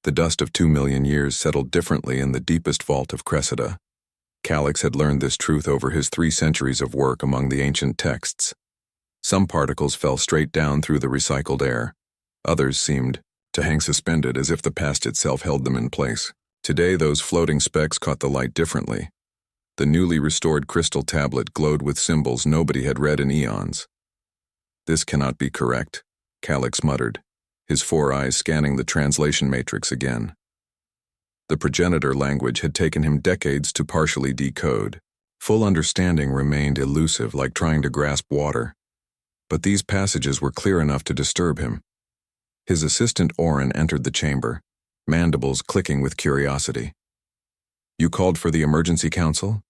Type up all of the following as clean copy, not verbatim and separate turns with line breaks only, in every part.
The dust of 2 million years settled differently in the deepest vault of Cressida. Calix had learned this truth over his 3 centuries of work among the ancient texts. Some particles fell straight down through the recycled air. Others seemed to hang suspended as if the past itself held them in place. Today, those floating specks caught the light differently. The newly restored crystal tablet glowed with symbols nobody had read in eons. "This cannot be correct," Calix muttered, his 4 eyes scanning the translation matrix again. The progenitor language had taken him decades to partially decode. Full understanding remained elusive, like trying to grasp water. But these passages were clear enough to disturb him. His assistant Orin entered the chamber, mandibles clicking with curiosity. "You called for the emergency council?"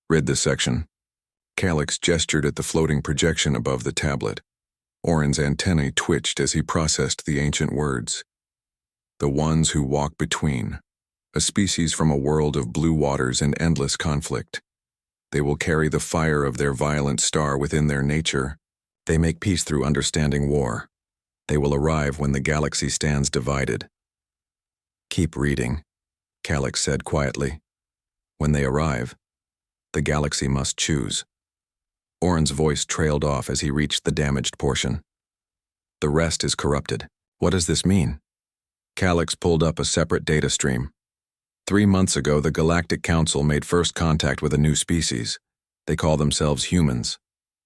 "Read this section." Calix gestured at the floating projection above the tablet. Orin's antennae twitched as he processed the ancient words. "The ones who walk between, a species from a world of blue waters and endless conflict. They will carry the fire of their violent star within their nature. They make peace through understanding war. They will arrive when the galaxy stands divided." "Keep reading," Calix said quietly. "When they arrive, the galaxy must choose." Orin's voice trailed off as he reached the damaged portion. "The rest is corrupted. What does this mean?" Calix pulled up a separate data stream. 3 months ago, the Galactic Council made first contact with a new species. They call themselves humans.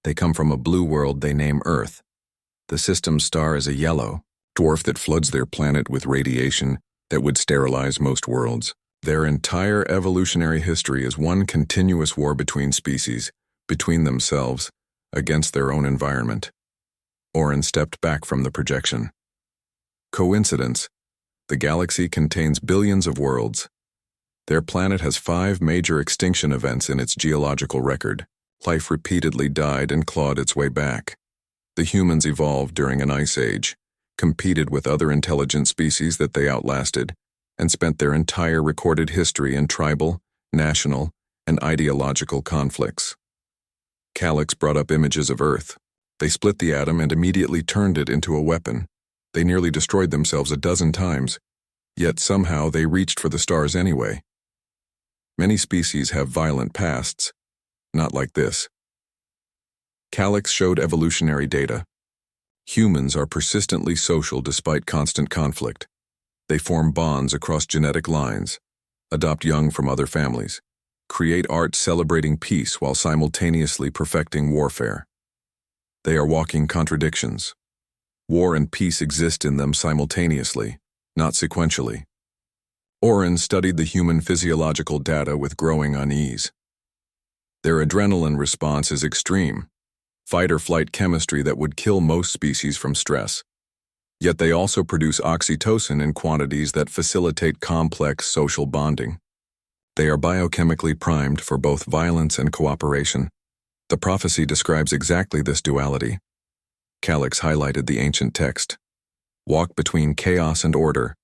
They come from a blue world they name Earth. The system's star is a yellow dwarf that floods their planet with radiation that would sterilize most worlds. Their entire evolutionary history is one continuous war between species, between themselves, against their own environment. Orin stepped back from the projection. "Coincidence? The galaxy contains billions of worlds. Their planet has 5 major extinction events in its geological record. Life repeatedly died and clawed its way back. The humans evolved during an ice age, competed with other intelligent species that they outlasted, and spent their entire recorded history in tribal, national, and ideological conflicts." Calix brought up images of Earth. They split the atom and immediately turned it into a weapon. They nearly destroyed themselves a dozen times, yet somehow they reached for the stars anyway. Many species have violent pasts, not like this. Calix showed evolutionary data. Humans are persistently social despite constant conflict. They form bonds across genetic lines, adopt young from other families, create art celebrating peace while simultaneously perfecting warfare. They are walking contradictions. War and peace exist in them simultaneously, not sequentially. Orin studied the human physiological data with growing unease. Their adrenaline response is extreme, fight-or-flight chemistry that would kill most species from stress. Yet they also produce oxytocin in quantities that facilitate complex social bonding. They are biochemically primed for both violence and cooperation. The prophecy describes exactly this duality. Calix highlighted the ancient text. "Walk between chaos and order.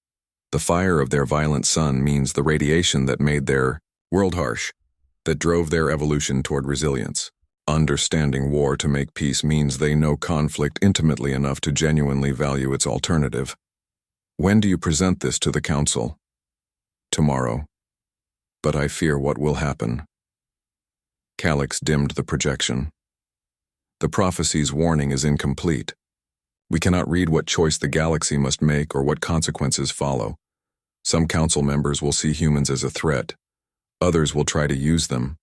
The fire of their violent sun means the radiation that made their world harsh, that drove their evolution toward resilience. Understanding war to make peace means they know conflict intimately enough to genuinely value its alternative." "When do you present this to the council?" "Tomorrow. But I fear what will happen." Calix dimmed the projection. "The prophecy's warning is incomplete. We cannot read what choice the galaxy must make or what consequences follow. Some council members will see humans as a threat. Others will try to use them.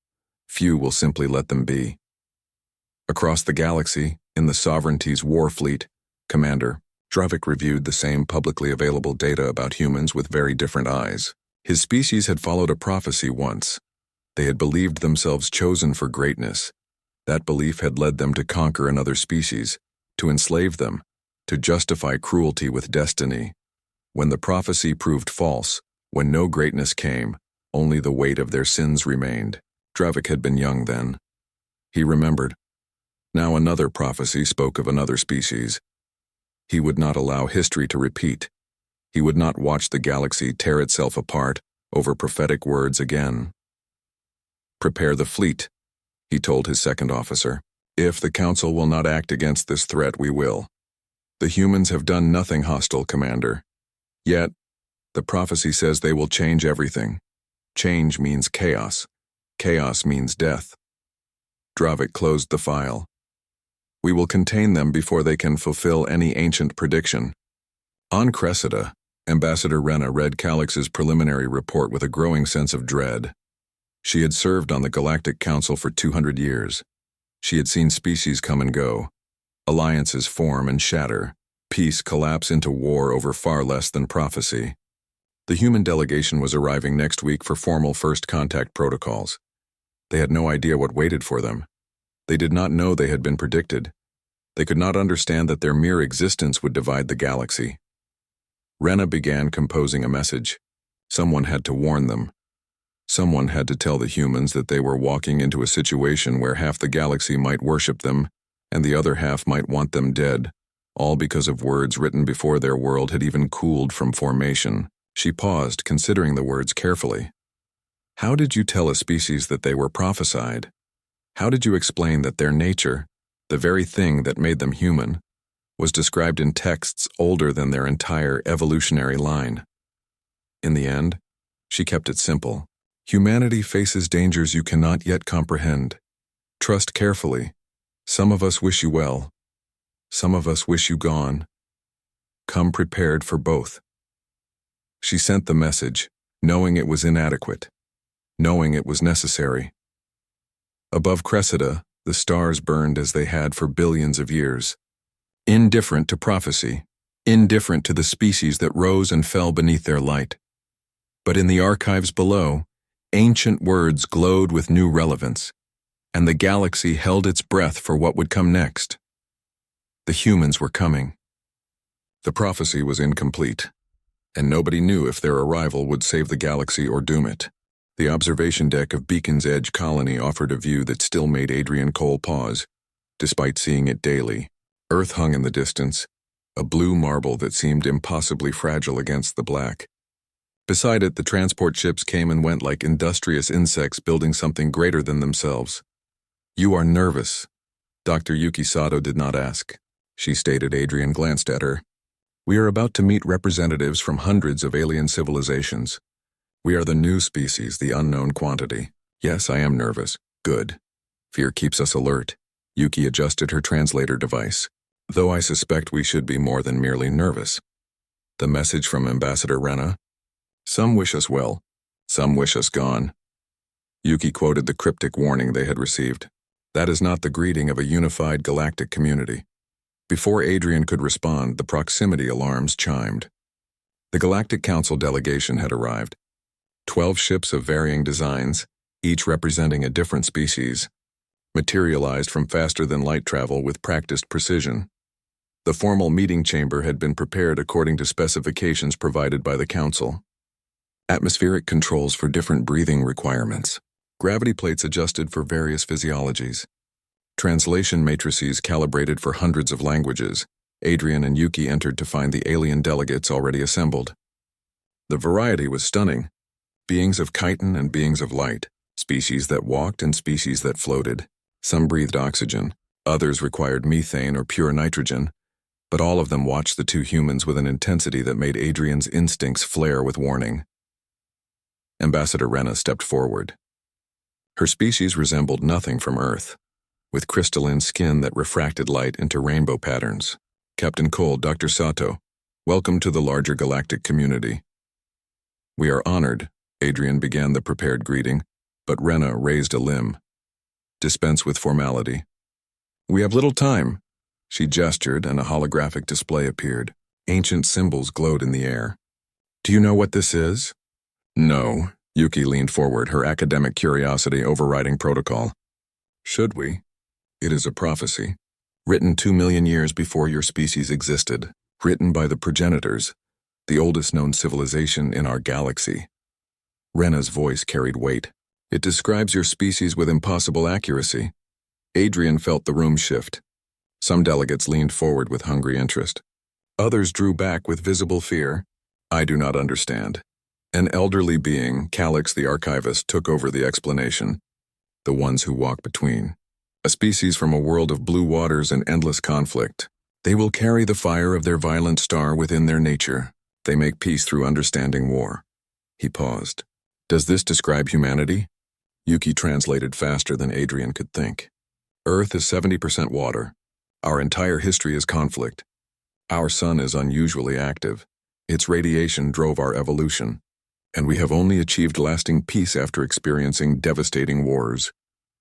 Few will simply let them be." Across the galaxy, in the Sovereignty's war fleet, Commander Dravik reviewed the same publicly available data about humans with very different eyes. His species had followed a prophecy once. They had believed themselves chosen for greatness. That belief had led them to conquer another species, to enslave them, to justify cruelty with destiny. When the prophecy proved false, when no greatness came, only the weight of their sins remained. Dravik had been young then. He remembered. Now another prophecy spoke of another species. He would not allow history to repeat. He would not watch the galaxy tear itself apart over prophetic words again. "Prepare the fleet," he told his second officer. "If the council will not act against this threat, we will. The humans have done nothing hostile, Commander. Yet, The prophecy says they will change everything. Change means chaos. Chaos means death. Dravik closed the file. We will contain them before they can fulfill any ancient prediction. On Cressida, Ambassador Rena read Calix's preliminary report with a growing sense of dread. She had served on the Galactic Council for 200 years. She had seen species come and go, alliances form and shatter, peace collapse into war over far less than prophecy. The human delegation was arriving next week for formal first contact protocols. They had no idea what waited for them. They did not know they had been predicted. They could not understand that their mere existence would divide the galaxy. Rena began composing a message. Someone had to warn them. Someone had to tell the humans that they were walking into a situation where half the galaxy might worship them, and the other half might want them dead, all because of words written before their world had even cooled from formation. She paused, considering the words carefully. How did you tell a species that they were prophesied? How did you explain that their nature, the very thing that made them human, was described in texts older than their entire evolutionary line? In the end, she kept it simple. Humanity faces dangers you cannot yet comprehend. Trust carefully. Some of us wish you well. Some of us wish you gone. Come prepared for both. She sent the message, knowing it was inadequate, knowing it was necessary. Above Cressida, the stars burned as they had for billions of years. Indifferent to prophecy, indifferent to the species that rose and fell beneath their light. But in the archives below, ancient words glowed with new relevance, and the galaxy held its breath for what would come next. The humans were coming. The prophecy was incomplete, and nobody knew if their arrival would save the galaxy or doom it. The observation deck of Beacon's Edge Colony offered a view that still made Adrian Cole pause, despite seeing it daily. Earth hung in the distance, a blue marble that seemed impossibly fragile against the black. Beside it, the transport ships came and went like industrious insects building something greater than themselves. You are nervous. Dr. Yuki Sato did not ask. She stated. Adrian glanced at her. We are about to meet representatives from hundreds of alien civilizations. We are the new species, the unknown quantity. Yes, I am nervous. Good. Fear keeps us alert. Yuki adjusted her translator device. Though I suspect we should be more than merely nervous. The message from Ambassador Rena? Some wish us well. Some wish us gone. Yuki quoted the cryptic warning they had received. That is not the greeting of a unified galactic community. Before Adrian could respond, the proximity alarms chimed. The Galactic Council delegation had arrived. 12 ships of varying designs, each representing a different species, materialized from faster-than-light travel with practiced precision. The formal meeting chamber had been prepared according to specifications provided by the Council. Atmospheric controls for different breathing requirements. Gravity plates adjusted for various physiologies. Translation matrices calibrated for hundreds of languages. Adrian and Yuki entered to find the alien delegates already assembled. The variety was stunning. Beings of chitin and beings of light, species that walked and species that floated. Some breathed oxygen, others required methane or pure nitrogen, but all of them watched the two humans with an intensity that made Adrian's instincts flare with warning. Ambassador Rena stepped forward. Her species resembled nothing from Earth, with crystalline skin that refracted light into rainbow patterns. Captain Cole, Dr. Sato, welcome to the larger galactic community. We are honored, Adrian began the prepared greeting, but Rena raised a limb. Dispense with formality. We have little time. She gestured and a holographic display appeared. Ancient symbols glowed in the air. Do you know what this is? No. Yuki leaned forward, her academic curiosity overriding protocol. Should we? It is a prophecy, written 2 million years before your species existed, written by the progenitors, the oldest known civilization in our galaxy. Rena's voice carried weight. It describes your species with impossible accuracy. Adrian felt the room shift. Some delegates leaned forward with hungry interest. Others drew back with visible fear. I do not understand. An elderly being, Calix the archivist, took over the explanation. The ones who walk between. A species from a world of blue waters and endless conflict. They will carry the fire of their violent star within their nature. They make peace through understanding war. He paused. Does this describe humanity? Yuki translated faster than Adrian could think. Earth is 70% water. Our entire history is conflict. Our sun is unusually active. Its radiation drove our evolution. And we have only achieved lasting peace after experiencing devastating wars.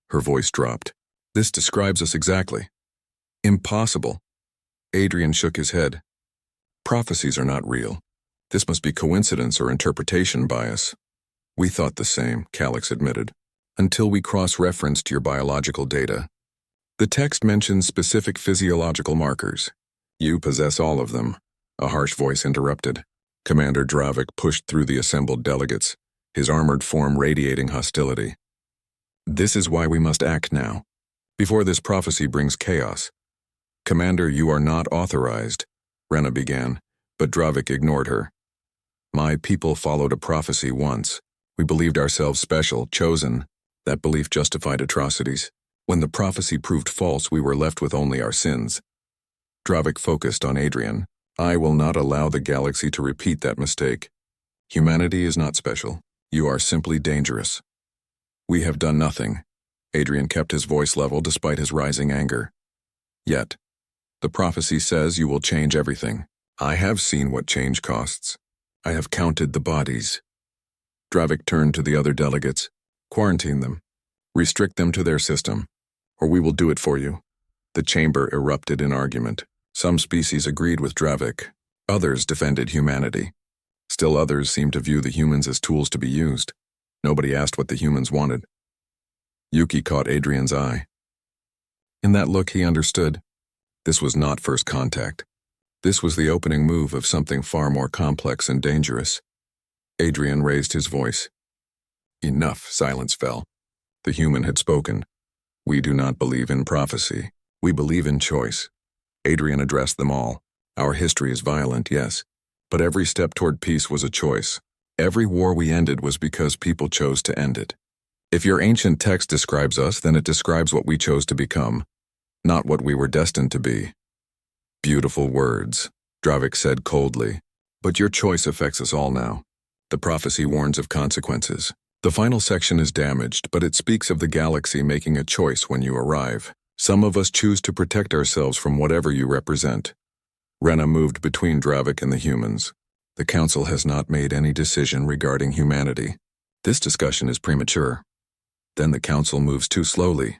Her voice dropped. This describes us exactly. Impossible. Adrian shook his head. Prophecies are not real. This must be coincidence or interpretation bias. We thought the same, Calix admitted, until we cross-referenced your biological data. The text mentions specific physiological markers. You possess all of them, a harsh voice interrupted. Commander Dravik pushed through the assembled delegates, his armored form radiating hostility. This is why we must act now, before this prophecy brings chaos. Commander, you are not authorized, Rena began, but Dravik ignored her. My people followed a prophecy once. We believed ourselves special, chosen. That belief justified atrocities. When the prophecy proved false, we were left with only our sins. Dravik focused on Adrian. I will not allow the galaxy to repeat that mistake. Humanity is not special. You are simply dangerous. We have done nothing. Adrian kept his voice level despite his rising anger. Yet, the prophecy says you will change everything. I have seen what change costs. I have counted the bodies. Dravik turned to the other delegates. Quarantine them. Restrict them to their system. Or we will do it for you. The chamber erupted in argument. Some species agreed with Dravik. Others defended humanity. Still others seemed to view the humans as tools to be used. Nobody asked what the humans wanted. Yuki caught Adrian's eye. In that look, he understood. This was not first contact. This was the opening move of something far more complex and dangerous. Adrian raised his voice. Enough, silence fell. The human had spoken. We do not believe in prophecy. We believe in choice. Adrian addressed them all. Our history is violent, yes, but every step toward peace was a choice. Every war we ended was because people chose to end it. If your ancient text describes us, then it describes what we chose to become, not what we were destined to be. Beautiful words, Dravik said coldly, but your choice affects us all now. The prophecy warns of consequences. The final section is damaged, but it speaks of the galaxy making a choice when you arrive. Some of us choose to protect ourselves from whatever you represent. Rena moved between Dravik and the humans. The Council has not made any decision regarding humanity. This discussion is premature. Then the Council moves too slowly.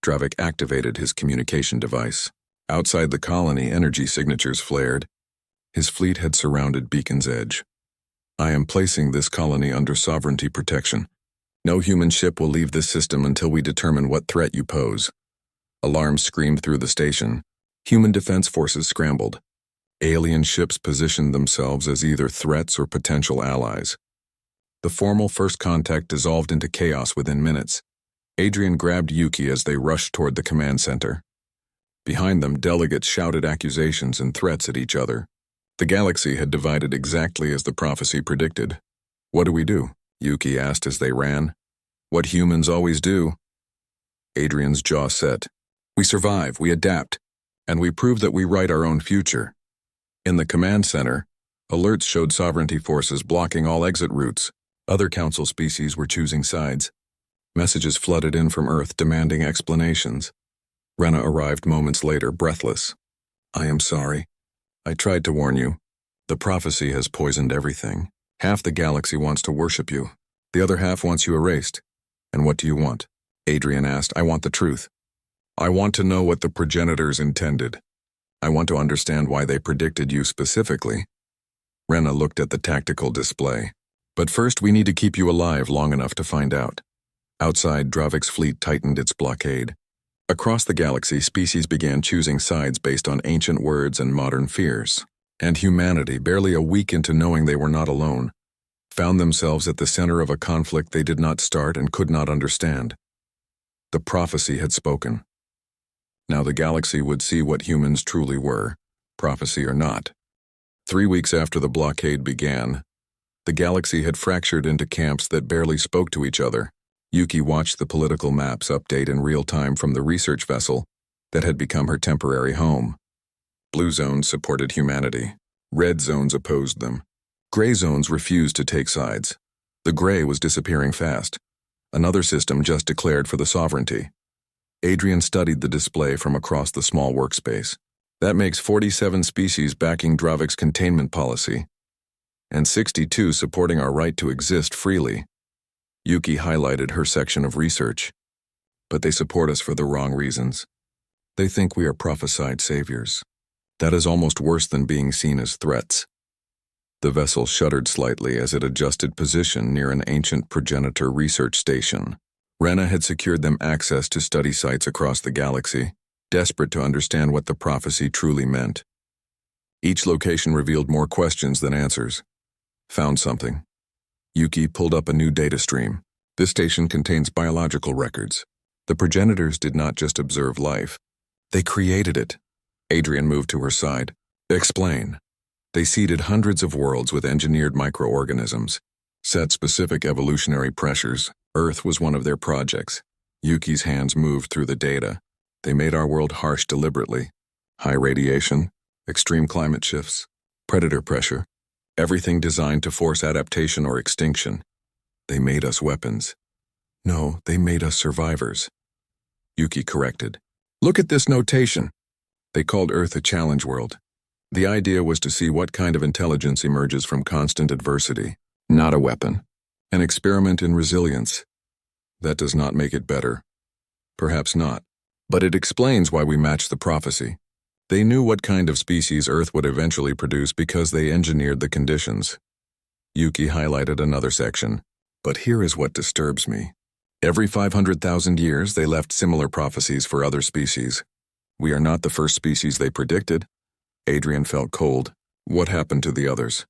Dravik activated his communication device. Outside the colony, energy signatures flared. His fleet had surrounded Beacon's Edge. I am placing this colony under sovereignty protection. No human ship will leave this system until we determine what threat you pose. Alarms screamed through the station. Human defense forces scrambled. Alien ships positioned themselves as either threats or potential allies. The formal first contact dissolved into chaos within minutes. Adrian grabbed Yuki as they rushed toward the command center. Behind them, delegates shouted accusations and threats at each other. The galaxy had divided exactly as the prophecy predicted. What do we do? Yuki asked as they ran. What humans always do. Adrian's jaw set. We survive, we adapt, and we prove that we write our own future. In the command center, alerts showed sovereignty forces blocking all exit routes. Other council species were choosing sides. Messages flooded in from Earth demanding explanations. Rena arrived moments later, breathless. I am sorry. I tried to warn you. The prophecy has poisoned everything. Half the galaxy wants to worship you. The other half wants you erased. And what do you want? Adrian asked. I want the truth. I want to know what the progenitors intended. I want to understand why they predicted you specifically. Rena looked at the tactical display. But first we need to keep you alive long enough to find out. Outside, Dravik's fleet tightened its blockade. Across the galaxy, species began choosing sides based on ancient words and modern fears. And humanity, barely a week into knowing they were not alone, found themselves at the center of a conflict they did not start and could not understand. The prophecy had spoken. Now the galaxy would see what humans truly were, prophecy or not. 3 weeks after the blockade began, the galaxy had fractured into camps that barely spoke to each other. Yuki watched the political maps update in real time from the research vessel that had become her temporary home. Blue zones supported humanity. Red zones opposed them. Gray zones refused to take sides. The gray was disappearing fast. Another system just declared for the sovereignty. Adrian studied the display from across the small workspace. That makes 47 species backing Dravik's containment policy, and 62 supporting our right to exist freely. Yuki highlighted her section of research. But they support us for the wrong reasons. They think we are prophesied saviors. That is almost worse than being seen as threats. The vessel shuddered slightly as it adjusted position near an ancient progenitor research station. Rena had secured them access to study sites across the galaxy, desperate to understand what the prophecy truly meant. Each location revealed more questions than answers. Found something. Yuki pulled up a new data stream. This station contains biological records. The progenitors did not just observe life. They created it. Adrian moved to her side. Explain. They seeded hundreds of worlds with engineered microorganisms. Set specific evolutionary pressures. Earth was one of their projects. Yuki's hands moved through the data. They made our world harsh deliberately. High radiation, extreme climate shifts, predator pressure, everything designed to force adaptation or extinction. They made us weapons. No, they made us survivors. Yuki corrected. Look at this notation. They called Earth a challenge world. The idea was to see what kind of intelligence emerges from constant adversity. Not a weapon. An experiment in resilience. That does not make it better. Perhaps not. But it explains why we match the prophecy. They knew what kind of species Earth would eventually produce because they engineered the conditions. Yuki highlighted another section. But here is what disturbs me. Every 500,000 years, they left similar prophecies for other species. We are not the first species they predicted. Adrian felt cold. What happened to the others?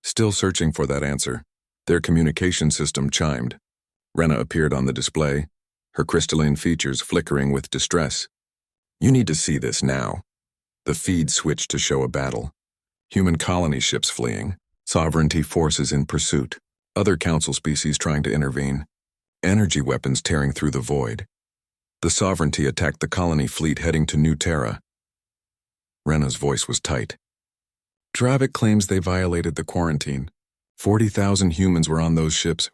Still searching for that answer. Their communication system chimed. Rena appeared on the display, her crystalline features flickering with distress. You need to see this now. The feed switched to show a battle. Human colony ships fleeing, sovereignty forces in pursuit, other council species trying to intervene, energy weapons tearing through the void. The sovereignty attacked the colony fleet heading to New Terra. Rena's voice was tight. Dravik claims they violated the quarantine. 40,000 humans were on those ships.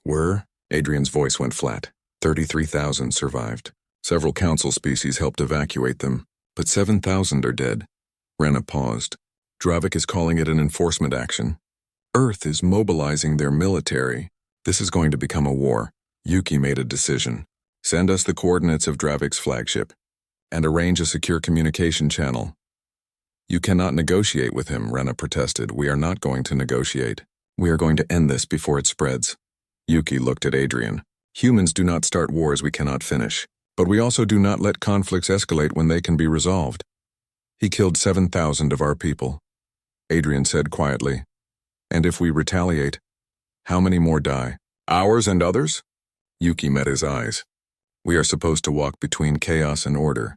Adrian's voice went flat. 33,000 survived. Several council species helped evacuate them, but 7,000 are dead. Rena paused. Dravik is calling it an enforcement action. Earth is mobilizing their military. This is going to become a war. Yuki made a decision. Send us the coordinates of Dravik's flagship, and arrange a secure communication channel. You cannot negotiate with him, Rena protested. We are not going to negotiate. We are going to end this before it spreads. Yuki looked at Adrian. Humans do not start wars we cannot finish, but we also do not let conflicts escalate when they can be resolved. He killed 7,000 of our people. Adrian said quietly. And if we retaliate, how many more die? Ours and others? Yuki met his eyes. We are supposed to walk between chaos and order.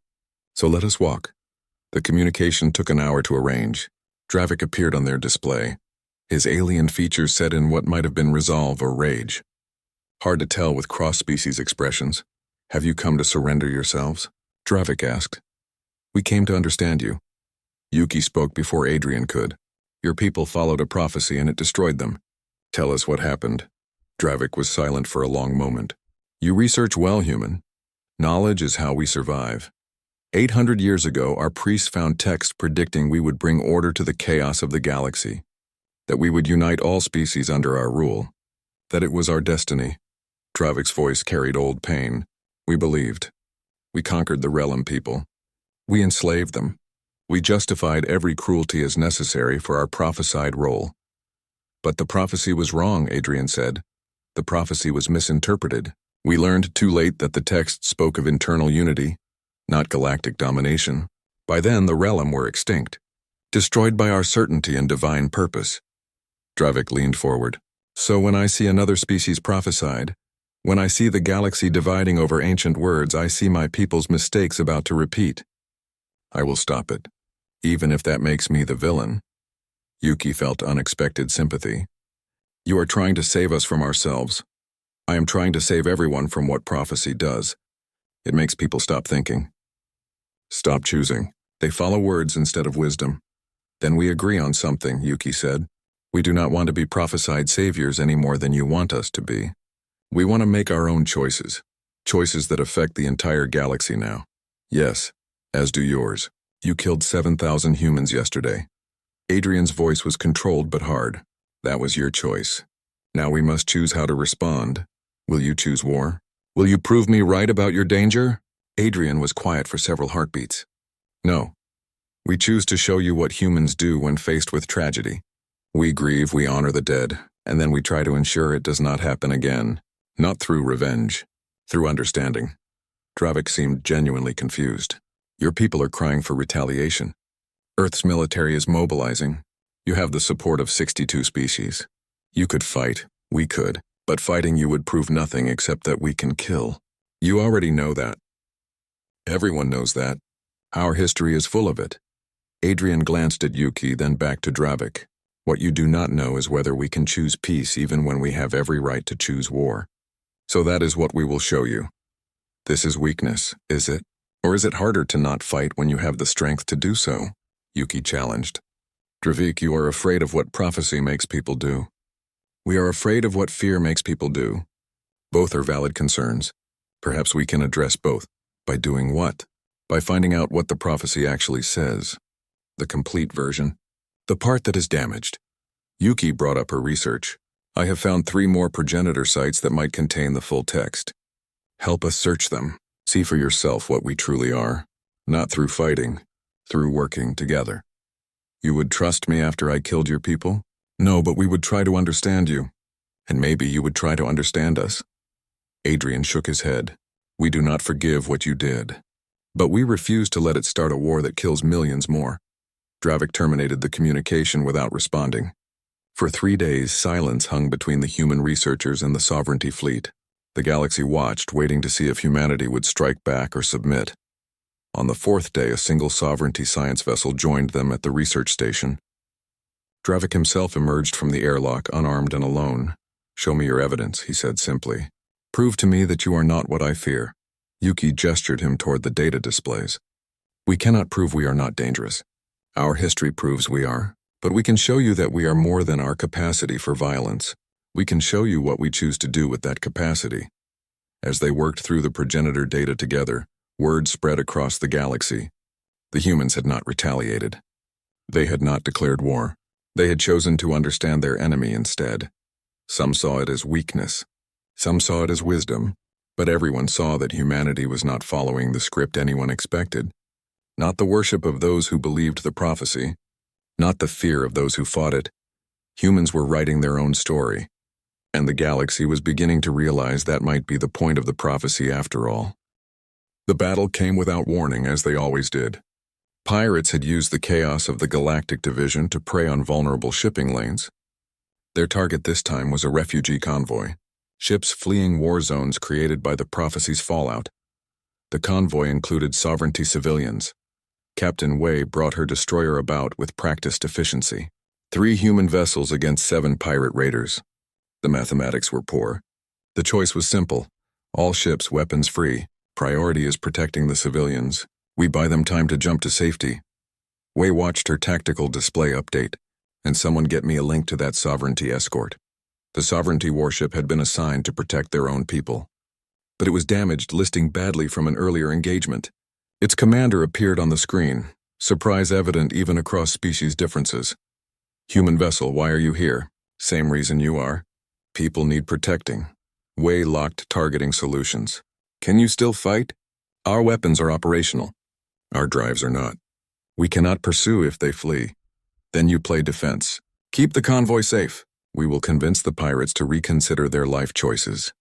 So let us walk. The communication took an hour to arrange. Dravik appeared on their display. His alien features set in what might have been resolve or rage. Hard to tell with cross-species expressions. Have you come to surrender yourselves? Dravik asked. We came to understand you. Yuki spoke before Adrian could. Your people followed a prophecy and it destroyed them. Tell us what happened. Dravik was silent for a long moment. You research well, human. Knowledge is how we survive. 800 years ago, our priests found texts predicting we would bring order to the chaos of the galaxy, that we would unite all species under our rule, that it was our destiny. Dravik's voice carried old pain. We believed. We conquered the Realm people. We enslaved them. We justified every cruelty as necessary for our prophesied role. But the prophecy was wrong, Adrian said. The prophecy was misinterpreted. We learned too late that the text spoke of internal unity, not galactic domination. By then, the Realm were extinct, destroyed by our certainty and divine purpose. Dravik leaned forward. So when I see another species prophesied, when I see the galaxy dividing over ancient words, I see my people's mistakes about to repeat. I will stop it, even if that makes me the villain. Yuki felt unexpected sympathy. You are trying to save us from ourselves. I am trying to save everyone from what prophecy does. It makes people stop thinking. Stop choosing. They follow words instead of wisdom. Then we agree on something, Yuki said. We do not want to be prophesied saviors any more than you want us to be. We want to make our own choices. Choices that affect the entire galaxy now. Yes, as do yours. You killed 7,000 humans yesterday. Adrian's voice was controlled but hard. That was your choice. Now we must choose how to respond. Will you choose war? Will you prove me right about your danger? Adrian was quiet for several heartbeats. No. We choose to show you what humans do when faced with tragedy. We grieve, we honor the dead, and then we try to ensure it does not happen again. Not through revenge, through understanding. Dravik seemed genuinely confused. Your people are crying for retaliation. Earth's military is mobilizing. You have the support of 62 species. You could fight, we could, but fighting you would prove nothing except that we can kill. You already know that. Everyone knows that. Our history is full of it. Adrian glanced at Yuki, then back to Dravik. What you do not know is whether we can choose peace even when we have every right to choose war. So that is what we will show you. This is weakness, is it? Or is it harder to not fight when you have the strength to do so? Yuki challenged. Dravik, you are afraid of what prophecy makes people do. We are afraid of what fear makes people do. Both are valid concerns. Perhaps we can address both. By doing what? By finding out what the prophecy actually says. The complete version. The part that is damaged. Yuki brought up her research. I have found 3 more progenitor sites that might contain the full text. Help us search them. See for yourself what we truly are. Not through fighting, through working together. You would trust me after I killed your people? No, but we would try to understand you. And maybe you would try to understand us. Adrian shook his head. We do not forgive what you did. But we refuse to let it start a war that kills millions more. Dravik terminated the communication without responding. For 3 days, silence hung between the human researchers and the Sovereignty fleet. The galaxy watched, waiting to see if humanity would strike back or submit. On the 4th day, a single Sovereignty science vessel joined them at the research station. Dravik himself emerged from the airlock, unarmed and alone. Show me your evidence, he said simply. Prove to me that you are not what I fear. Yuki gestured him toward the data displays. We cannot prove we are not dangerous. Our history proves we are, but we can show you that we are more than our capacity for violence. We can show you what we choose to do with that capacity. As they worked through the progenitor data together, word spread across the galaxy. The humans had not retaliated. They had not declared war. They had chosen to understand their enemy instead. Some saw it as weakness. Some saw it as wisdom. But everyone saw that humanity was not following the script anyone expected. Not the worship of those who believed the prophecy. Not the fear of those who fought it. Humans were writing their own story. And the galaxy was beginning to realize that might be the point of the prophecy after all. The battle came without warning, as they always did. Pirates had used the chaos of the Galactic Division to prey on vulnerable shipping lanes. Their target this time was a refugee convoy, ships fleeing war zones created by the prophecy's fallout. The convoy included Sovereignty civilians. Captain Wei brought her destroyer about with practiced efficiency. 3 human vessels against 7 pirate raiders. The mathematics were poor. The choice was simple. All ships weapons-free. Priority is protecting the civilians. We buy them time to jump to safety. Wei watched her tactical display update. And someone get me a link to that Sovereignty escort. The Sovereignty warship had been assigned to protect their own people. But it was damaged, listing badly from an earlier engagement. Its commander appeared on the screen, surprise evident even across species differences. Human vessel, why are you here? Same reason you are. People need protecting. Wei locked targeting solutions. Can you still fight? Our weapons are operational. Our drives are not. We cannot pursue if they flee. Then you play defense. Keep the convoy safe. We will convince the pirates to reconsider their life choices.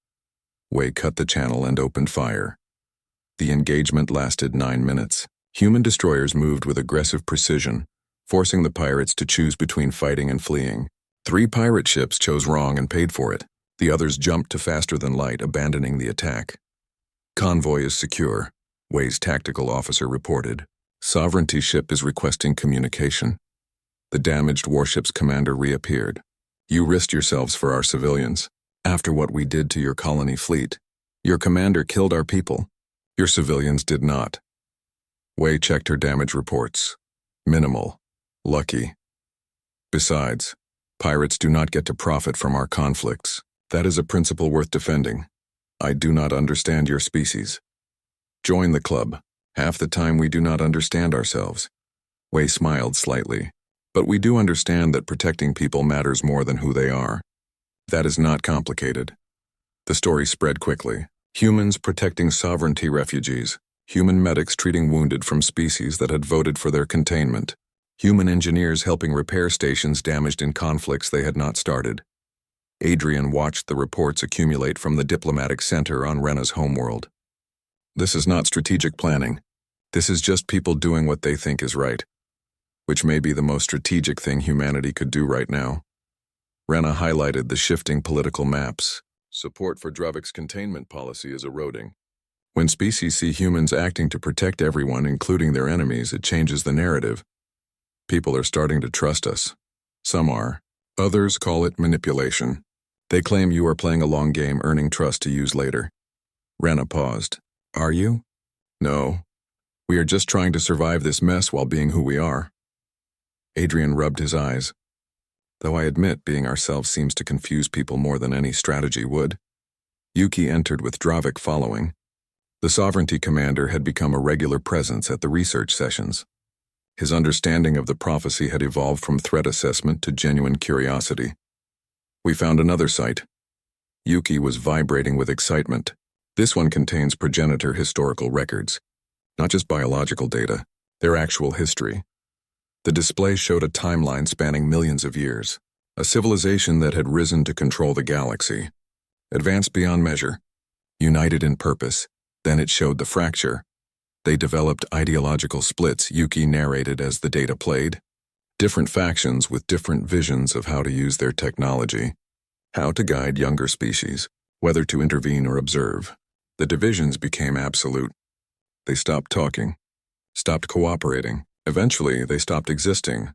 Wei cut the channel and opened fire. The engagement lasted 9 minutes. Human destroyers moved with aggressive precision, forcing the pirates to choose between fighting and fleeing. 3 pirate ships chose wrong and paid for it. The others jumped to faster than light, abandoning the attack. Convoy is secure, Wei's tactical officer reported. Sovereignty ship is requesting communication. The damaged warship's commander reappeared. You risked yourselves for our civilians. After what we did to your colony fleet, your commander killed our people. Your civilians did not. Wei checked her damage reports. Minimal. Lucky. Besides, pirates do not get to profit from our conflicts. That is a principle worth defending. I do not understand your species. Join the club. Half the time we do not understand ourselves. Wei smiled slightly. But we do understand that protecting people matters more than who they are. That is not complicated. The story spread quickly. Humans protecting sovereignty refugees. Human medics treating wounded from species that had voted for their containment. Human engineers helping repair stations damaged in conflicts they had not started. Adrian watched the reports accumulate from the diplomatic center on Rena's homeworld. This is not strategic planning. This is just people doing what they think is right, which may be the most strategic thing humanity could do right now. Rena highlighted the shifting political maps. Support for Dravik's containment policy is eroding. When species see humans acting to protect everyone, including their enemies, it changes the narrative. People are starting to trust us. Some are. Others call it manipulation. They claim you are playing a long game, earning trust to use later. Rena paused. Are you? No. We are just trying to survive this mess while being who we are. Adrian rubbed his eyes. Though I admit being ourselves seems to confuse people more than any strategy would. Yuki entered with Dravik following. The sovereignty commander had become a regular presence at the research sessions. His understanding of the prophecy had evolved from threat assessment to genuine curiosity. We found another site. Yuki was vibrating with excitement. This one contains progenitor historical records, not just biological data, their actual history. The display showed a timeline spanning millions of years, a civilization that had risen to control the galaxy, advanced beyond measure, united in purpose. Then it showed the fracture. They developed ideological splits, Yuki narrated as the data played. Different factions with different visions of how to use their technology, how to guide younger species, whether to intervene or observe. The divisions became absolute. They stopped talking, stopped cooperating. Eventually, they stopped existing.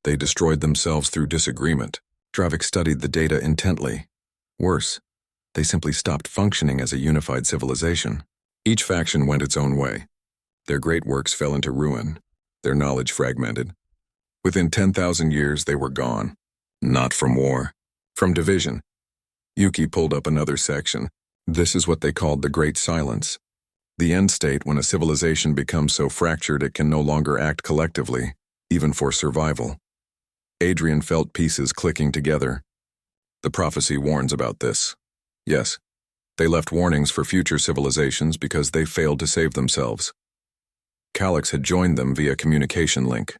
They destroyed themselves through disagreement. Dravik studied the data intently. Worse, they simply stopped functioning as a unified civilization. Each faction went its own way. Their great works fell into ruin, their knowledge fragmented. Within 10,000 years, they were gone. Not from war, from division. Yuki pulled up another section. This is what they called the Great Silence. The end state when a civilization becomes so fractured it can no longer act collectively, even for survival. Adrian felt pieces clicking together. The prophecy warns about this. Yes, they left warnings for future civilizations because they failed to save themselves. Calix had joined them via communication link.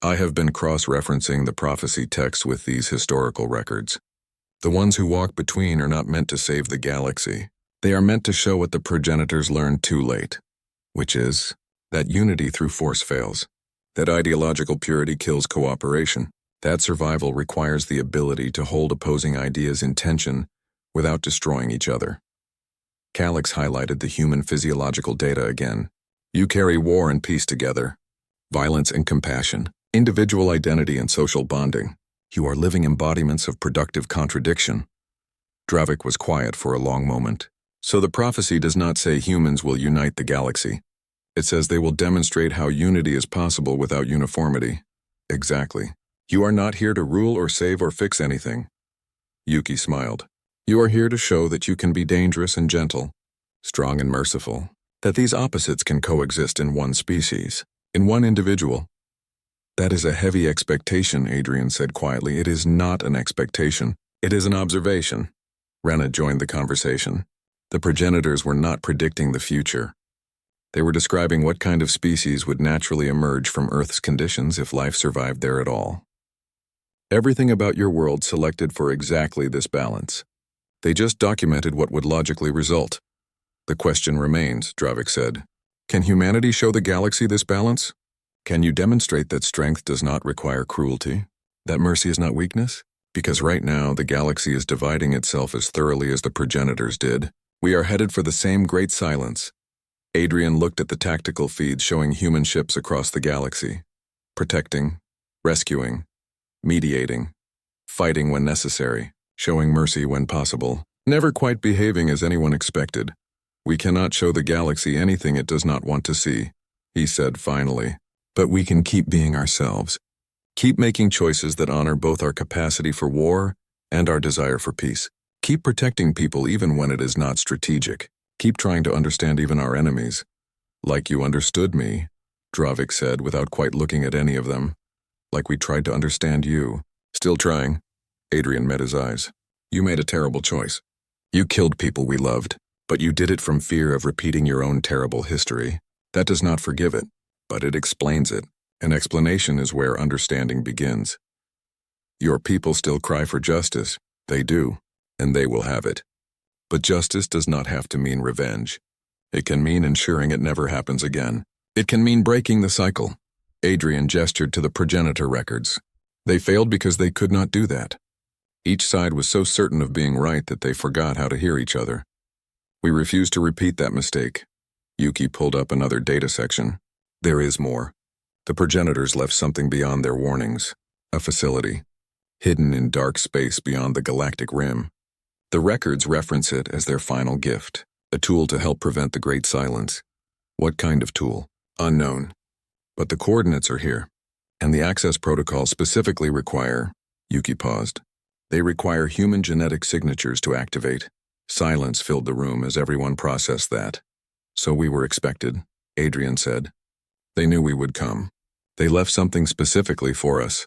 I have been cross-referencing the prophecy text with these historical records. The ones who walk between are not meant to save the galaxy. They are meant to show what the progenitors learned too late, which is that unity through force fails, that ideological purity kills cooperation, that survival requires the ability to hold opposing ideas in tension without destroying each other. Calix highlighted the human physiological data again. You carry war and peace together, violence and compassion, individual identity and social bonding. You are living embodiments of productive contradiction. Dravik was quiet for a long moment. So the prophecy does not say humans will unite the galaxy. It says they will demonstrate how unity is possible without uniformity. Exactly. You are not here to rule or save or fix anything. Yuki smiled. You are here to show that you can be dangerous and gentle, strong and merciful, that these opposites can coexist in one species, in one individual. That is a heavy expectation, Adrian said quietly. It is not an expectation. It is an observation. Rena joined the conversation. The progenitors were not predicting the future. They were describing what kind of species would naturally emerge from Earth's conditions if life survived there at all. Everything about your world selected for exactly this balance. They just documented what would logically result. The question remains, Dravik said. Can humanity show the galaxy this balance? Can you demonstrate that strength does not require cruelty? That mercy is not weakness? Because right now, the galaxy is dividing itself as thoroughly as the progenitors did. We are headed for the same great silence. Adrian looked at the tactical feeds showing human ships across the galaxy. Protecting, rescuing, mediating, fighting when necessary, showing mercy when possible, never quite behaving as anyone expected. We cannot show the galaxy anything it does not want to see, he said finally. But we can keep being ourselves. Keep making choices that honor both our capacity for war and our desire for peace. Keep protecting people even when it is not strategic. Keep trying to understand even our enemies. Like you understood me, Dravik said without quite looking at any of them. Like we tried to understand you. Still trying. Adrian met his eyes. You made a terrible choice. You killed people we loved, but you did it from fear of repeating your own terrible history. That does not forgive it, but it explains it. An explanation is where understanding begins. Your people still cry for justice. They do, and they will have it. But justice does not have to mean revenge. It can mean ensuring it never happens again. It can mean breaking the cycle. Adrian gestured to the progenitor records. They failed because they could not do that. Each side was so certain of being right that they forgot how to hear each other. We refuse to repeat that mistake. Yuki pulled up another data section. There is more. The progenitors left something beyond their warnings. A facility. Hidden in dark space beyond the galactic rim. The records reference it as their final gift. A tool to help prevent the Great Silence. What kind of tool? Unknown. But the coordinates are here. And the access protocols specifically require... Yuki paused. They require human genetic signatures to activate. Silence filled the room as everyone processed that. So we were expected, Adrian said. They knew we would come. They left something specifically for us.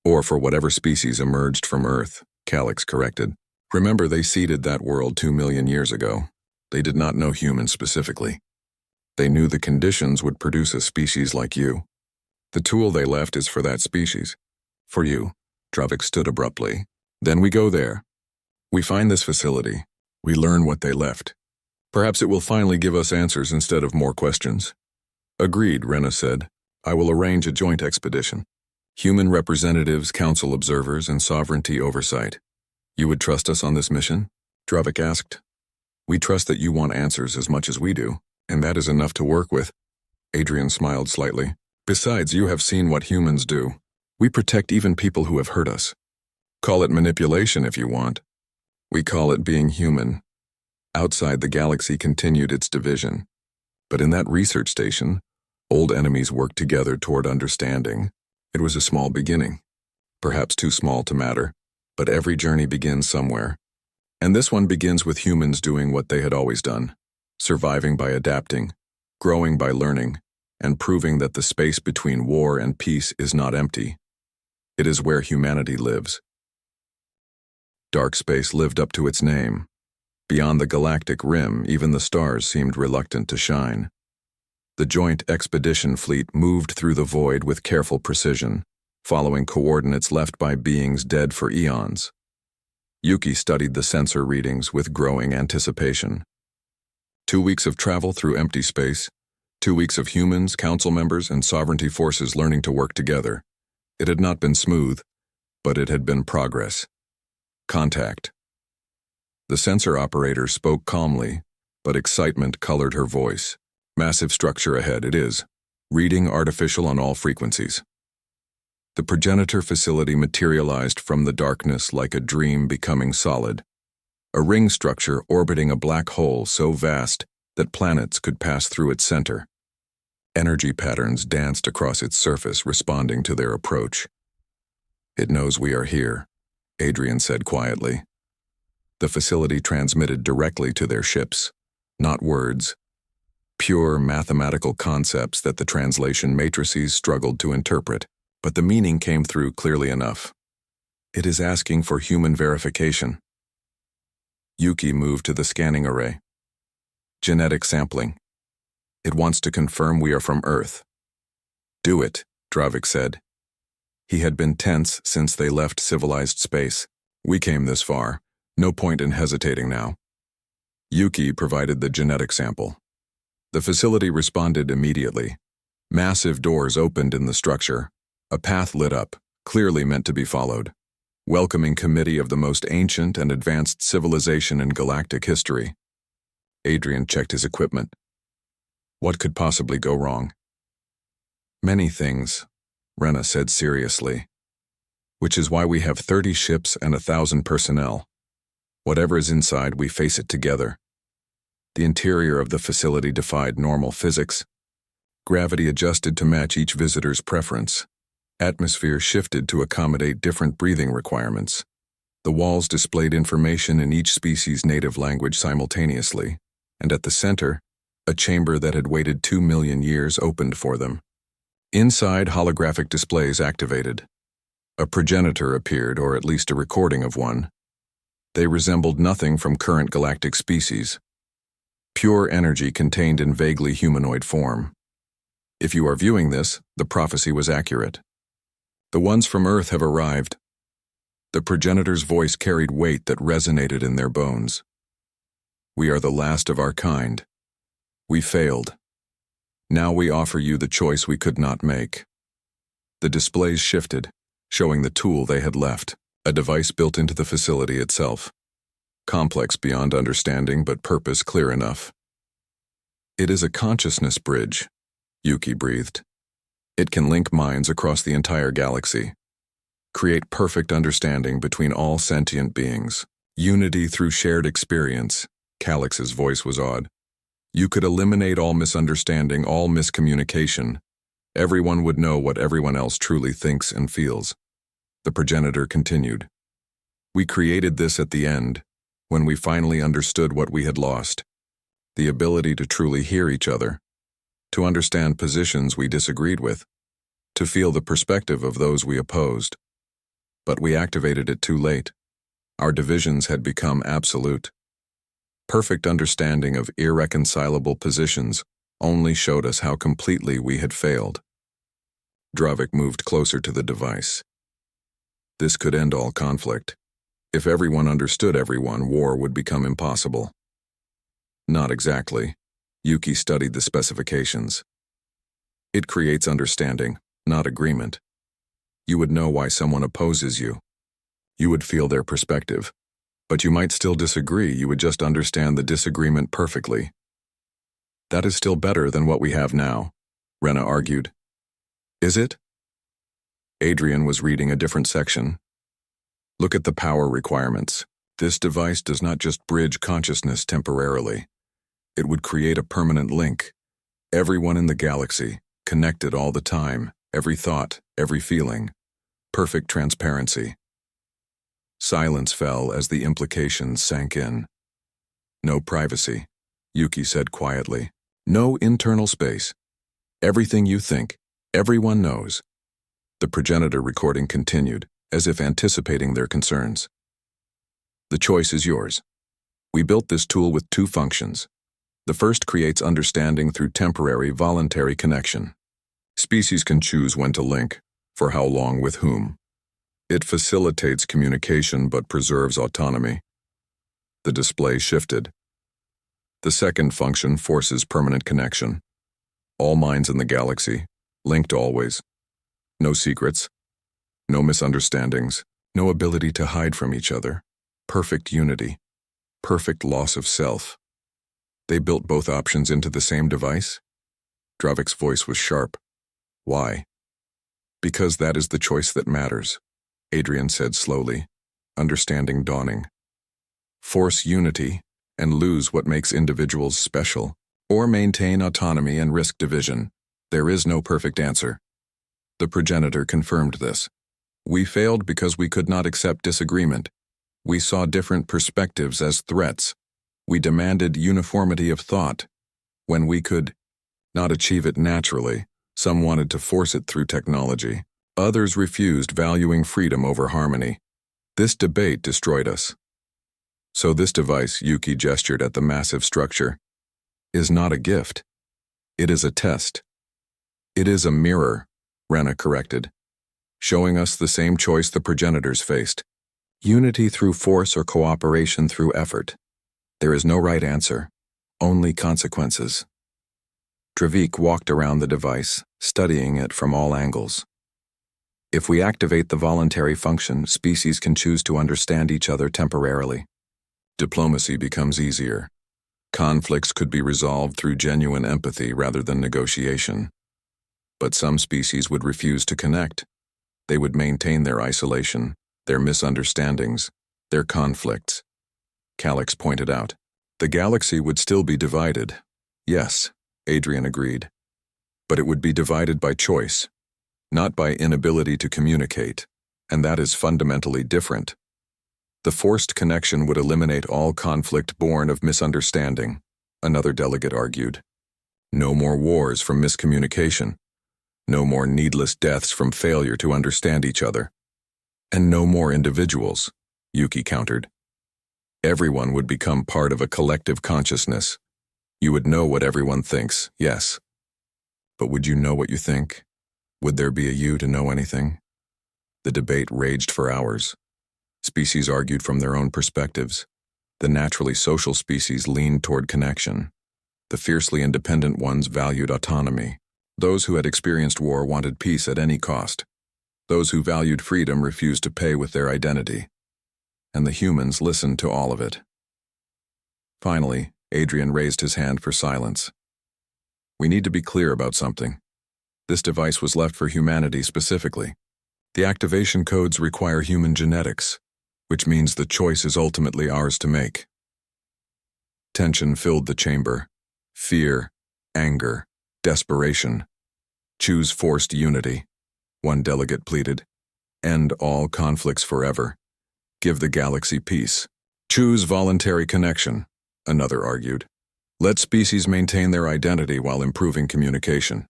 Or for whatever species emerged from Earth, Calix corrected. Remember, they seeded that world 2 million years ago. They did not know humans specifically. They knew the conditions would produce a species like you. The tool they left is for that species. For you. Dravik stood abruptly. Then we go there. We find this facility. We learn what they left. Perhaps it will finally give us answers instead of more questions. Agreed, Rena said. I will arrange a joint expedition. Human representatives, council observers, and sovereignty oversight. You would trust us on this mission? Dravik asked. We trust that you want answers as much as we do, and that is enough to work with. Adrian smiled slightly. Besides, you have seen what humans do. We protect even people who have hurt us. Call it manipulation if you want. We call it being human. Outside, the galaxy continued its division. But in that research station, old enemies worked together toward understanding. It was a small beginning. Perhaps too small to matter, but every journey begins somewhere. And this one begins with humans doing what they had always done. Surviving by adapting, growing by learning, and proving that the space between war and peace is not empty. It is where humanity lives. Dark space lived up to its name. Beyond the galactic rim, even the stars seemed reluctant to shine. The joint expedition fleet moved through the void with careful precision, following coordinates left by beings dead for eons. Yuki studied the sensor readings with growing anticipation. 2 weeks of travel through empty space, 2 weeks of humans, council members, and sovereignty forces learning to work together. It had not been smooth, but it had been progress. Contact. The sensor operator spoke calmly, but excitement colored her voice. Massive structure ahead, it is. Reading artificial on all frequencies. The progenitor facility materialized from the darkness like a dream becoming solid. A ring structure orbiting a black hole so vast that planets could pass through its center. Energy patterns danced across its surface, responding to their approach. It knows we are here, Adrian said quietly. The facility transmitted directly to their ships, not words. Pure mathematical concepts that the translation matrices struggled to interpret, but the meaning came through clearly enough. It is asking for human verification. Yuki moved to the scanning array. Genetic sampling. It wants to confirm we are from Earth. Do it, Dravik said. He had been tense since they left civilized space. We came this far. No point in hesitating now. Yuki provided the genetic sample. The facility responded immediately. Massive doors opened in the structure. A path lit up, clearly meant to be followed. Welcoming committee of the most ancient and advanced civilization in galactic history. Adrian checked his equipment. What could possibly go wrong? Many things, Rena said seriously. Which is why we have 30 ships and 1,000 personnel. Whatever is inside, we face it together. The interior of the facility defied normal physics. Gravity adjusted to match each visitor's preference. Atmosphere shifted to accommodate different breathing requirements. The walls displayed information in each species' native language simultaneously, and at the center, a chamber that had waited 2 million years opened for them. Inside, holographic displays activated. A progenitor appeared, or at least a recording of one. They resembled nothing from current galactic species. Pure energy contained in vaguely humanoid form. If you are viewing this, the prophecy was accurate. The ones from Earth have arrived. The progenitor's voice carried weight that resonated in their bones. We are the last of our kind. We failed. Now we offer you the choice we could not make. The displays shifted, showing the tool they had left, a device built into the facility itself. Complex beyond understanding, but purpose clear enough. It is a consciousness bridge, Yuki breathed. It can link minds across the entire galaxy. Create perfect understanding between all sentient beings. Unity through shared experience. Calix's voice was awed. You could eliminate all misunderstanding, all miscommunication. Everyone would know what everyone else truly thinks and feels. The progenitor continued. We created this at the end, when we finally understood what we had lost. The ability to truly hear each other. To understand positions we disagreed with. To feel the perspective of those we opposed. But we activated it too late. Our divisions had become absolute. Perfect understanding of irreconcilable positions only showed us how completely we had failed. Dravik moved closer to the device. This could end all conflict. If everyone understood everyone, war would become impossible. Not exactly. Yuki studied the specifications. It creates understanding, not agreement. You would know why someone opposes you. You would feel their perspective. But you might still disagree, you would just understand the disagreement perfectly. That is still better than what we have now, Rena argued. Is it? Adrian was reading a different section. Look at the power requirements. This device does not just bridge consciousness temporarily. It would create a permanent link. Everyone in the galaxy, connected all the time, every thought, every feeling. Perfect transparency. Silence fell as the implications sank in. No privacy, Yuki said quietly. No internal space. Everything you think, everyone knows. The progenitor recording continued, as if anticipating their concerns. The choice is yours. We built this tool with 2 functions. The first creates understanding through temporary, voluntary connection. Species can choose when to link, for how long with whom. It facilitates communication but preserves autonomy. The display shifted. The second function forces permanent connection. All minds in the galaxy, linked always. No secrets, no misunderstandings, no ability to hide from each other. Perfect unity, perfect loss of self. They built both options into the same device? Dravik's voice was sharp. Why? Because that is the choice that matters. Adrian said slowly, understanding dawning. Force unity and lose what makes individuals special, or maintain autonomy and risk division. There is no perfect answer. The progenitor confirmed this. We failed because we could not accept disagreement. We saw different perspectives as threats. We demanded uniformity of thought. When we could not achieve it naturally, some wanted to force it through technology. Others refused, valuing freedom over harmony. This debate destroyed us. So this device, Yuki gestured at the massive structure, is not a gift. It is a test. It is a mirror, Rena corrected, showing us the same choice the progenitors faced. Unity through force or cooperation through effort. There is no right answer, only consequences. Dravik walked around the device, studying it from all angles. If we activate the voluntary function, species can choose to understand each other temporarily. Diplomacy becomes easier. Conflicts could be resolved through genuine empathy rather than negotiation. But some species would refuse to connect. They would maintain their isolation, their misunderstandings, their conflicts. Calix pointed out. The galaxy would still be divided. Yes, Adrian agreed. But it would be divided by choice, not by inability to communicate, and that is fundamentally different. The forced connection would eliminate all conflict born of misunderstanding, another delegate argued. No more wars from miscommunication. No more needless deaths from failure to understand each other. And no more individuals, Yuki countered. Everyone would become part of a collective consciousness. You would know what everyone thinks, yes. But would you know what you think? Would there be a you to know anything? The debate raged for hours. Species argued from their own perspectives. The naturally social species leaned toward connection. The fiercely independent ones valued autonomy. Those who had experienced war wanted peace at any cost. Those who valued freedom refused to pay with their identity. And the humans listened to all of it. Finally, Adrian raised his hand for silence. We need to be clear about something. This device was left for humanity specifically. The activation codes require human genetics, which means the choice is ultimately ours to make. Tension filled the chamber. Fear, anger, desperation. Choose forced unity, one delegate pleaded. End all conflicts forever. Give the galaxy peace. Choose voluntary connection, another argued. Let species maintain their identity while improving communication.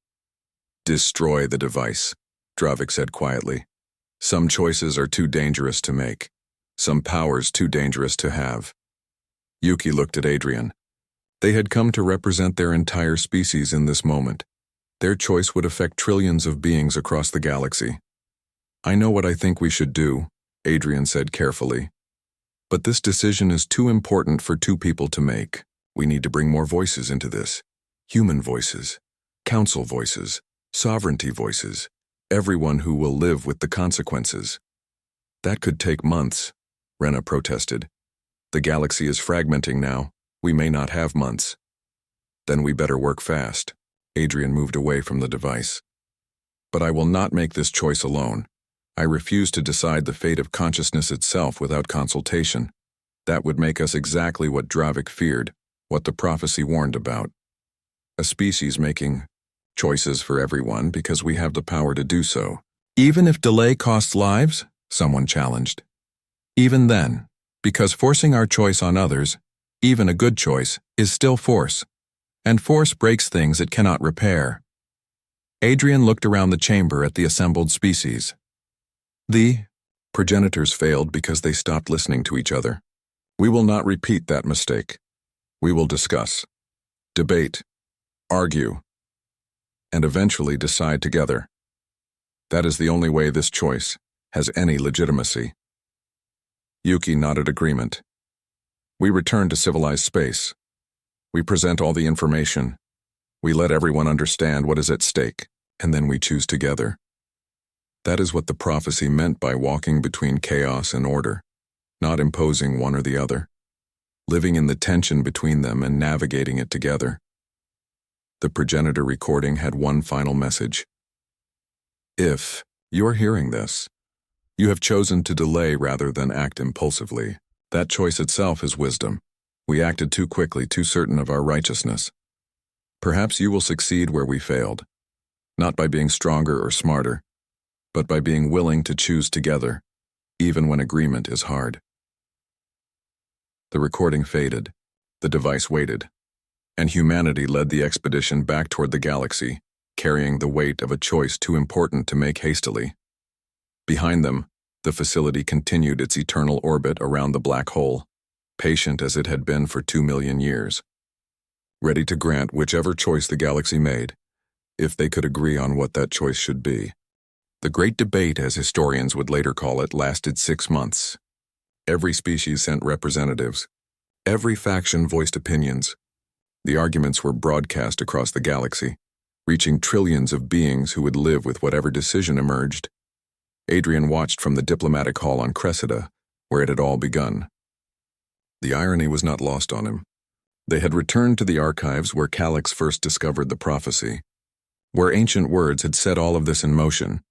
Destroy the device, Dravik said quietly. Some choices are too dangerous to make. Some powers too dangerous to have. Yuki looked at Adrian. They had come to represent their entire species in this moment. Their choice would affect trillions of beings across the galaxy. I know what I think we should do, Adrian said carefully. But this decision is too important for two people to make. We need to bring more voices into this. Human voices, council voices, sovereignty voices, everyone who will live with the consequences. That could take months, Rena protested. The galaxy is fragmenting now. We may not have months. Then we better work fast. Adrian moved away from the device. But I will not make this choice alone. I refuse to decide the fate of consciousness itself without consultation. That would make us exactly what Dravik feared, what the prophecy warned about. A species making choices for everyone because we have the power to do so. Even if delay costs lives? Someone challenged. Even then, because forcing our choice on others, even a good choice, is still force. And force breaks things it cannot repair. Adrian looked around the chamber at the assembled species. The progenitors failed because they stopped listening to each other. We will not repeat that mistake. We will discuss, debate, argue, and eventually decide together. That is the only way this choice has any legitimacy. Yuki nodded agreement. We return to civilized space. We present all the information. We let everyone understand what is at stake, and then we choose together. That is what the prophecy meant by walking between chaos and order, not imposing one or the other, living in the tension between them and navigating it together. The progenitor recording had one final message. If you're hearing this, you have chosen to delay rather than act impulsively. That choice itself is wisdom. We acted too quickly, too certain of our righteousness. Perhaps you will succeed where we failed, not by being stronger or smarter, but by being willing to choose together, even when agreement is hard. The recording faded, the device waited, and humanity led the expedition back toward the galaxy, carrying the weight of a choice too important to make hastily. Behind them, the facility continued its eternal orbit around the black hole, patient as it had been for 2 million years, ready to grant whichever choice the galaxy made, if they could agree on what that choice should be. The great debate, as historians would later call it, lasted 6 months. Every species sent representatives. Every faction voiced opinions. The arguments were broadcast across the galaxy, reaching trillions of beings who would live with whatever decision emerged. Adrian watched from the diplomatic hall on Cressida, where it had all begun. The irony was not lost on him. They had returned to the archives where Calix first discovered the prophecy, where ancient words had set all of this in motion.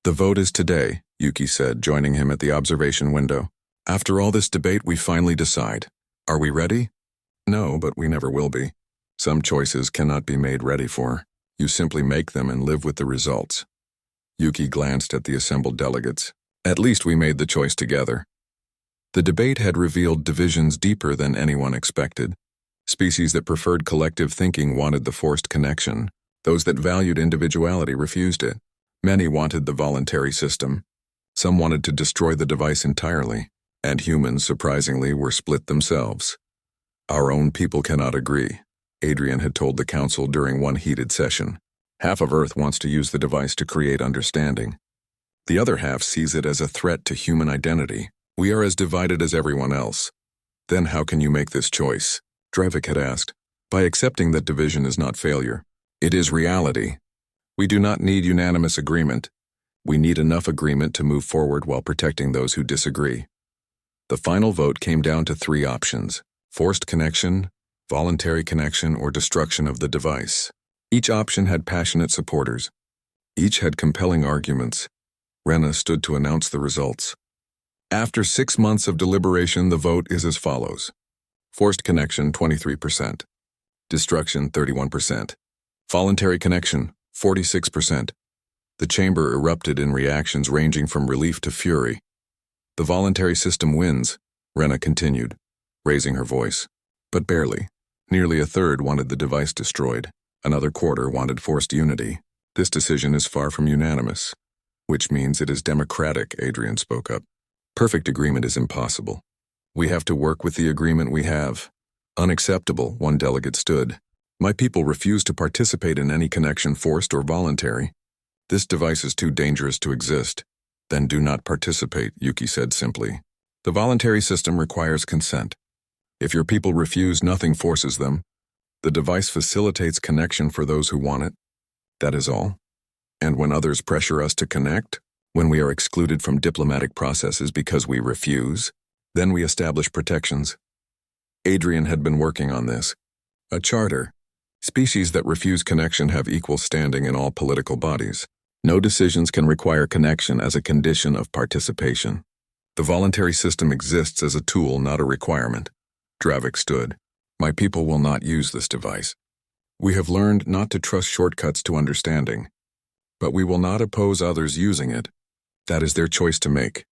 The vote is today, Yuki said, joining him at the observation window. After all this debate, we finally decide. Are we ready? No, but we never will be. Some choices cannot be made ready for. You simply make them and live with the results. Yuki glanced at the assembled delegates. At least we made the choice together. The debate had revealed divisions deeper than anyone expected. Species that preferred collective thinking wanted the forced connection. Those that valued individuality refused it. Many wanted the voluntary system. Some wanted to destroy the device entirely, and humans, surprisingly, were split themselves. Our own people cannot agree, Adrian had told the council during one heated session. Half of Earth wants to use the device to create understanding. The other half sees it as a threat to human identity. We are as divided as everyone else. Then how can you make this choice? Drevik had asked. By accepting that division is not failure. It is reality. We do not need unanimous agreement. We need enough agreement to move forward while protecting those who disagree. The final vote came down to 3 options: forced connection, voluntary connection, or destruction of the device. Each option had passionate supporters. Each had compelling arguments. Rena stood to announce the results. After 6 months of deliberation, the vote is as follows. Forced connection, 23%. Destruction, 31%. Voluntary connection, 46%. The chamber erupted in reactions ranging from relief to fury. The voluntary system wins, Rena continued, raising her voice. But barely. Nearly a third wanted the device destroyed. Another quarter wanted forced unity. This decision is far from unanimous, which means it is democratic, Adrian spoke up. Perfect agreement is impossible. We have to work with the agreement we have. Unacceptable, one delegate stood. My people refuse to participate in any connection, forced or voluntary. This device is too dangerous to exist. Then do not participate, Yuki said simply. The voluntary system requires consent. If your people refuse, nothing forces them. The device facilitates connection for those who want it. That is all. And when others pressure us to connect, when we are excluded from diplomatic processes because we refuse, then we establish protections. Adrian had been working on this. A charter. Species that refuse connection have equal standing in all political bodies. No decisions can require connection as a condition of participation. The voluntary system exists as a tool, not a requirement. Drevik stood. My people will not use this device. We have learned not to trust shortcuts to understanding. But we will not oppose others using it. That is their choice to make.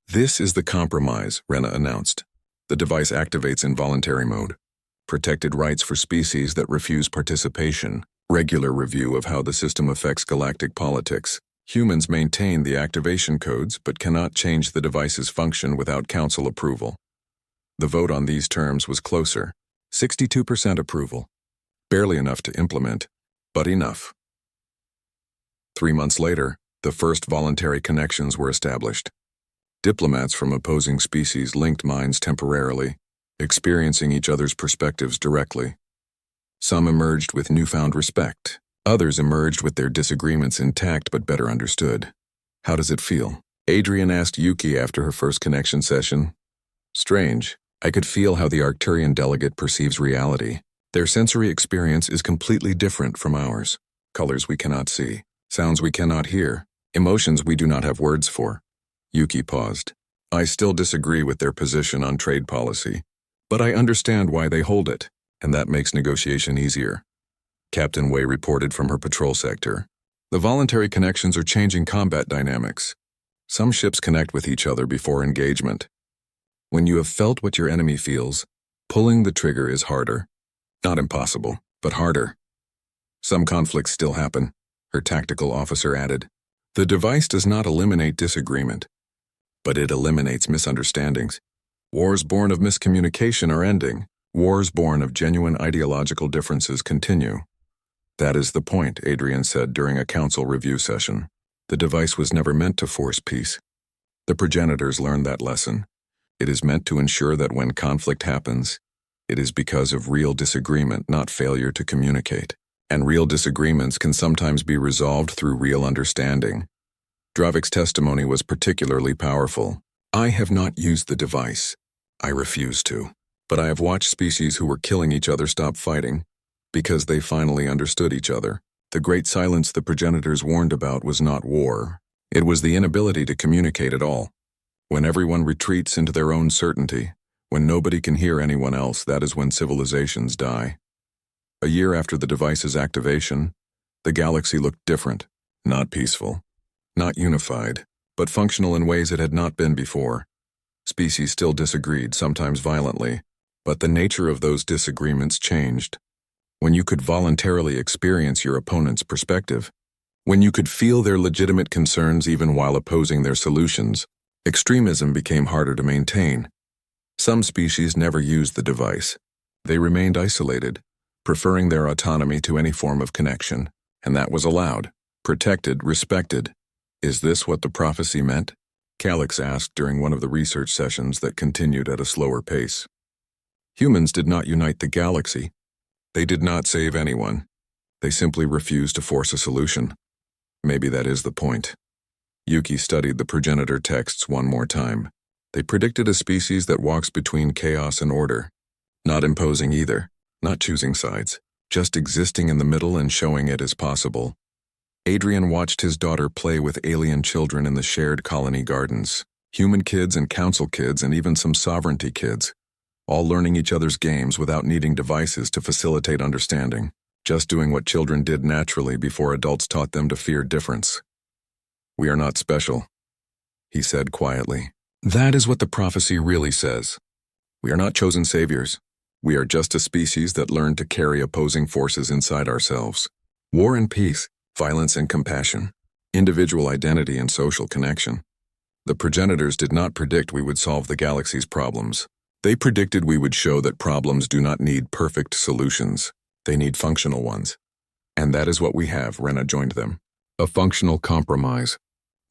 This is the compromise, Rena announced. The device activates in voluntary mode. Protected rights for species that refuse participation. Regular review of how the system affects galactic politics. Humans maintain the activation codes but cannot change the device's function without council approval. The vote on these terms was closer. 62% approval. Barely enough to implement, but enough. 3 months later, the first voluntary connections were established. Diplomats from opposing species linked minds temporarily, experiencing each other's perspectives directly. Some emerged with newfound respect. Others emerged with their disagreements intact but better understood. How does it feel? Adrian asked Yuki after her first connection session. Strange. I could feel how the Arcturian delegate perceives reality. Their sensory experience is completely different from ours. Colors we cannot see, sounds we cannot hear, emotions we do not have words for. Yuki paused. I still disagree with their position on trade policy, but I understand why they hold it, and that makes negotiation easier. Captain Wei reported from her patrol sector. The voluntary connections are changing combat dynamics. Some ships connect with each other before engagement. When you have felt what your enemy feels, pulling the trigger is harder. Not impossible, but harder. Some conflicts still happen, her tactical officer added. The device does not eliminate disagreement, but it eliminates misunderstandings. Wars born of miscommunication are ending. Wars born of genuine ideological differences continue. That is the point, Adrian said during a council review session. The device was never meant to force peace. The progenitors learned that lesson. It is meant to ensure that when conflict happens, it is because of real disagreement, not failure to communicate. And real disagreements can sometimes be resolved through real understanding. Dravik's testimony was particularly powerful. I have not used the device. I refuse to. But I have watched species who were killing each other stop fighting because they finally understood each other. The great silence the progenitors warned about was not war. It was the inability to communicate at all. When everyone retreats into their own certainty, when nobody can hear anyone else, that is when civilizations die. A year after the device's activation, the galaxy looked different, not peaceful. not unified, but functional in ways it had not been before. Species still disagreed, sometimes violently, but the nature of those disagreements changed. When you could voluntarily experience your opponent's perspective, when you could feel their legitimate concerns even while opposing their solutions, extremism became harder to maintain. Some species never used the device. They remained isolated, preferring their autonomy to any form of connection, and that was allowed, protected, respected. Is this what the prophecy meant? Calix asked during one of the research sessions that continued at a slower pace. Humans did not unite the galaxy. They did not save anyone. They simply refused to force a solution. Maybe that is the point. Yuki studied the progenitor texts one more time. They predicted a species that walks between chaos and order, not imposing either, not choosing sides, just existing in the middle and showing it as possible. Adrian watched his daughter play with alien children in the shared colony gardens, human kids and council kids and even some sovereignty kids, all learning each other's games without needing devices to facilitate understanding, just doing what children did naturally before adults taught them to fear difference. "We are not special," he said quietly. "That is what the prophecy really says. We are not chosen saviors. We are just a species that learned to carry opposing forces inside ourselves. War and peace, violence and compassion, individual identity and social connection. The progenitors did not predict we would solve the galaxy's problems. They predicted we would show that problems do not need perfect solutions. They need functional ones. And that is what we have," Rena joined them. "A functional compromise.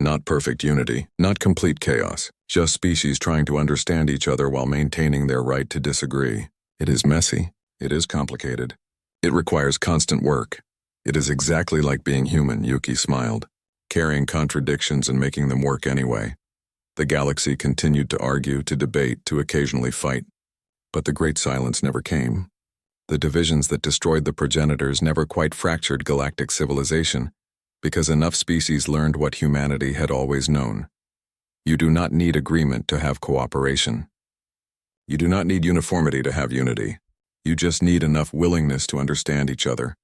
Not perfect unity, not complete chaos, just species trying to understand each other while maintaining their right to disagree. It is messy. It is complicated. It requires constant work. It is exactly like being human," Yuki smiled, carrying contradictions and making them work anyway. The galaxy continued to argue, to debate, to occasionally fight. But the great silence never came. The divisions that destroyed the progenitors never quite fractured galactic civilization, because enough species learned what humanity had always known. You do not need agreement to have cooperation. You do not need uniformity to have unity. You just need enough willingness to understand each other,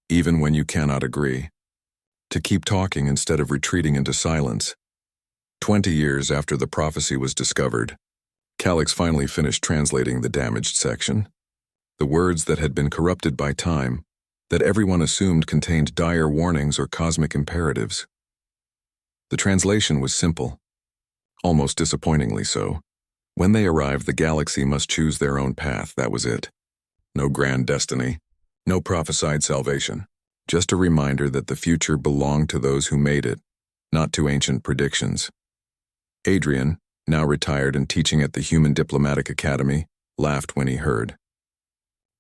even when you cannot agree. To keep talking instead of retreating into silence. 20 years after the prophecy was discovered, Calix finally finished translating the damaged section. The words that had been corrupted by time, that everyone assumed contained dire warnings or cosmic imperatives. The translation was simple, almost disappointingly so. When they arrived, the galaxy must choose their own path, that was it. No grand destiny, no prophesied salvation, just a reminder that the future belonged to those who made it, not to ancient predictions. Adrian, now retired and teaching at the Human Diplomatic Academy, laughed when he heard.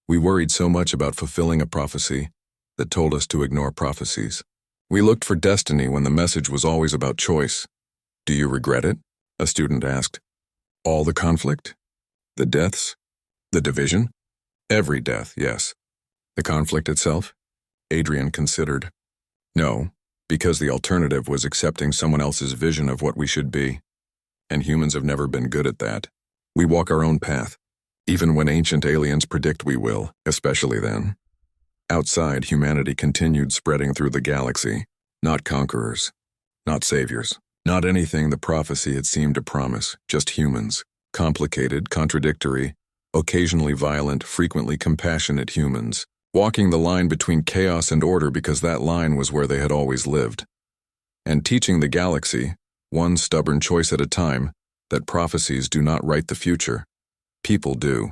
"We worried so much about fulfilling a prophecy that told us to ignore prophecies. We looked for destiny when the message was always about choice. Do you regret it?" a student asked. "All the conflict? The deaths? The division?" "Every death, yes." "The conflict itself?" Adrian considered. "No, because the alternative was accepting someone else's vision of what we should be. And humans have never been good at that. We walk our own path, even when ancient aliens predict we will, especially then." Outside, humanity continued spreading through the galaxy, not conquerors, not saviors, not anything the prophecy had seemed to promise, just humans, complicated, contradictory, occasionally violent, frequently compassionate humans, walking the line between chaos and order because that line was where they had always lived. And teaching the galaxy, one stubborn choice at a time, that prophecies do not write the future. People do.